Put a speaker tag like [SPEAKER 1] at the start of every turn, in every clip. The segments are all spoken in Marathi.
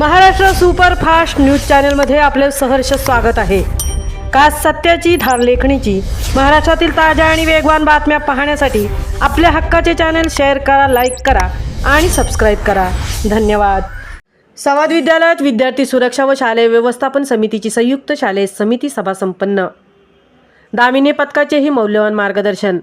[SPEAKER 1] महाराष्ट्र सुपरफास्ट न्यूज चॅनलमध्ये आपले सहर्ष स्वागत आहे। का सत्याची धार लेखणीची महाराष्ट्रातील ताज्या आणि वेगवान बातम्या पाहण्यासाठी आपल्या हक्काचे चॅनल शेअर करा, लाईक करा आणि सबस्क्राइब करा। धन्यवाद। संवाद विद्यालयात विद्यार्थी सुरक्षा व शालेय व्यवस्थापन समितीची संयुक्त शालेय समिती सभा संपन्न। दामिनी पथकाचेही मौल्यवान मार्गदर्शन।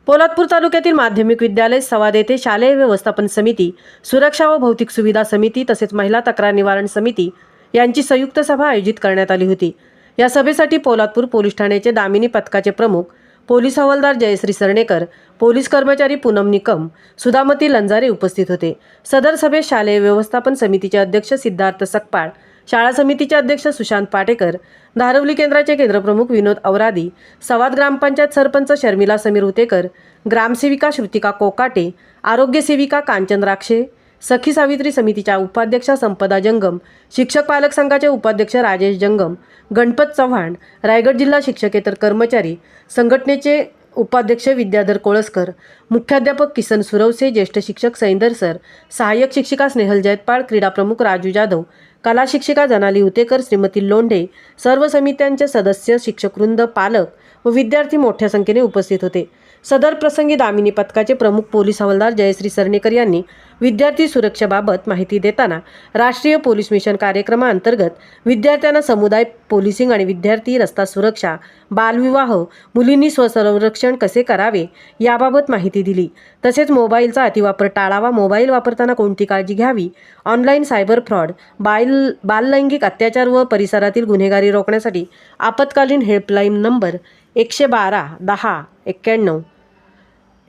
[SPEAKER 1] पोलादपूर तालुक्यातील माध्यमिक विद्यालय संवाद येथे शालेय व्यवस्थापन समिती, सुरक्षा व भौतिक सुविधा समिती तसेच महिला तक्रार निवारण समिती यांची संयुक्त सभा आयोजित करण्यात आली होती। या सभेसाठी पोलादपूर पोलीस ठाण्याचे दामिनी पथकाचे प्रमुख पोलीस हवालदार जयश्री सरनेकर, पोलीस कर्मचारी पूनम निकम, सुधामती लंजारे उपस्थित होते। सदर सभेत शालेय व्यवस्थापन समितीचे अध्यक्ष सिद्धार्थ सकपाळ, शाळा समितीचे अध्यक्ष सुशांत पाटेकर, धारवली केंद्राचे केंद्रप्रमुख विनोद औरादी, संवाद ग्रामपंचायत सरपंच शर्मिला समीर उतेकर, ग्रामसेविका श्रुतिका कोकाटे, आरोग्य सेविका कांचन राक्षे, सखी सावित्री समितीच्या उपाध्यक्षा संपदा जंगम, शिक्षक पालक संघाचे उपाध्यक्ष राजेश जंगम, गणपत चव्हाण, रायगड जिल्हा शिक्षकेतर कर्मचारी संघटनेचे उपाध्यक्ष विद्याधर कोळसकर, मुख्याध्यापक किसन सुरवसे, ज्येष्ठ शिक्षक सैंदर सर, सहाय्यक शिक्षिका स्नेहल जयतपाळ, क्रीडा प्रमुख राजू जाधव, कला शिक्षिका जनाली उतेकर, श्रीमती लोंढे, सर्व समित्यांचे सदस्य, शिक्षकवृंद, पालक व विद्यार्थी मोठ्या संख्येने उपस्थित होते। सदर प्रसंगी दामिनी पथकाचे प्रमुख पोलीस हवालदार जयश्री सरनेकर यांनी विद्यार्थी सुरक्षेबाबत माहिती देताना राष्ट्रीय पोलीस मिशन कार्यक्रमाअंतर्गत विद्यार्थ्यांना समुदाय पोलिसिंग आणि विद्यार्थी रस्ता सुरक्षा, बालविवाह, मुलींनी स्वसंरक्षण कसे करावे याबाबत माहिती दिली। तसेच मोबाईलचा अतिवापर टाळावा, मोबाईल वापरताना कोणती काळजी घ्यावी, ऑनलाईन सायबर फ्रॉड, बाललैंगिक अत्याचार व परिसरातील गुन्हेगारी रोखण्यासाठी आपत्कालीन हेल्पलाईन नंबर 112 10 91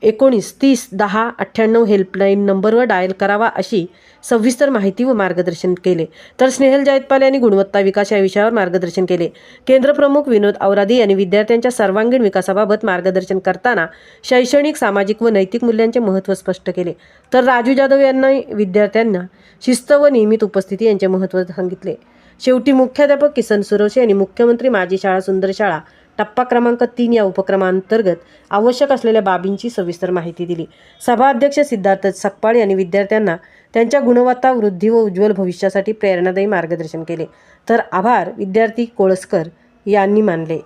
[SPEAKER 1] 19 30 10 98 हेल्पलाईन नंबरवर डायल करावा अशी सविस्तर माहिती व मार्गदर्शन केले। तर स्नेहल जयतपाल यांनी गुणवत्ता विकास या विषयावर मार्गदर्शन केले। केंद्रप्रमुख विनोद औरादी यांनी विद्यार्थ्यांच्या सर्वांगीण विकासाबाबत मार्गदर्शन करताना शैक्षणिक, सामाजिक व नैतिक मूल्यांचे महत्त्व स्पष्ट केले। तर राजू जाधव यांनी विद्यार्थ्यांना शिस्त व नियमित उपस्थिती यांचे महत्त्व सांगितले। शेवटी मुख्याध्यापक किसन सुरवसे यांनी मुख्यमंत्री माझी शाळा सुंदर शाळा टप्पा क्रमांक 3 या उपक्रमांतर्गत आवश्यक असलेल्या बाबींची सविस्तर माहिती दिली। सभा अध्यक्ष सिद्धार्थ सकपाळ यांनी विद्यार्थ्यांना त्यांच्या गुणवत्ता वृद्धी व उज्ज्वल भविष्यासाठी प्रेरणादायी मार्गदर्शन केले। तर आभार विद्यार्थी कोळसकर यांनी मानले।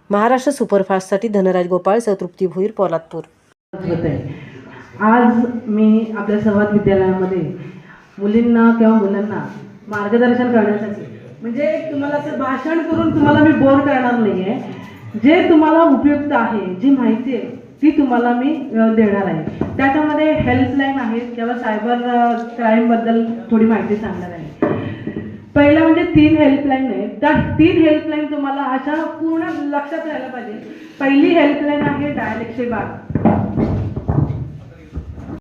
[SPEAKER 1] महाराष्ट्र सुपरफास्टसाठी धनराज गोपाळ, तृप्ती भोईर, पोलादपूर।
[SPEAKER 2] आज मी आपल्या संवाद विद्यालयामध्ये मुलींना किंवा मुलांना मार्गदर्शन करण्यासाठी, म्हणजे तुम्हाला असं भाषण करून तुम्हाला मी बोर करणार नाही आहे। जे तुम्हाला उपयुक्त आहे, जी माहिती आहे ती तुम्हाला मी देणार आहे। त्याच्यामध्ये हेल्पलाईन आहेत किंवा सायबर क्राईमबद्दल थोडी माहिती सांगणार आहे। पहिलं म्हणजे 3 हेल्पलाईन आहेत। त्या 3 हेल्पलाईन तुम्हाला अशा पूर्ण लक्षात राहायला पाहिजे। पहिली हेल्पलाईन आहे डायल 112।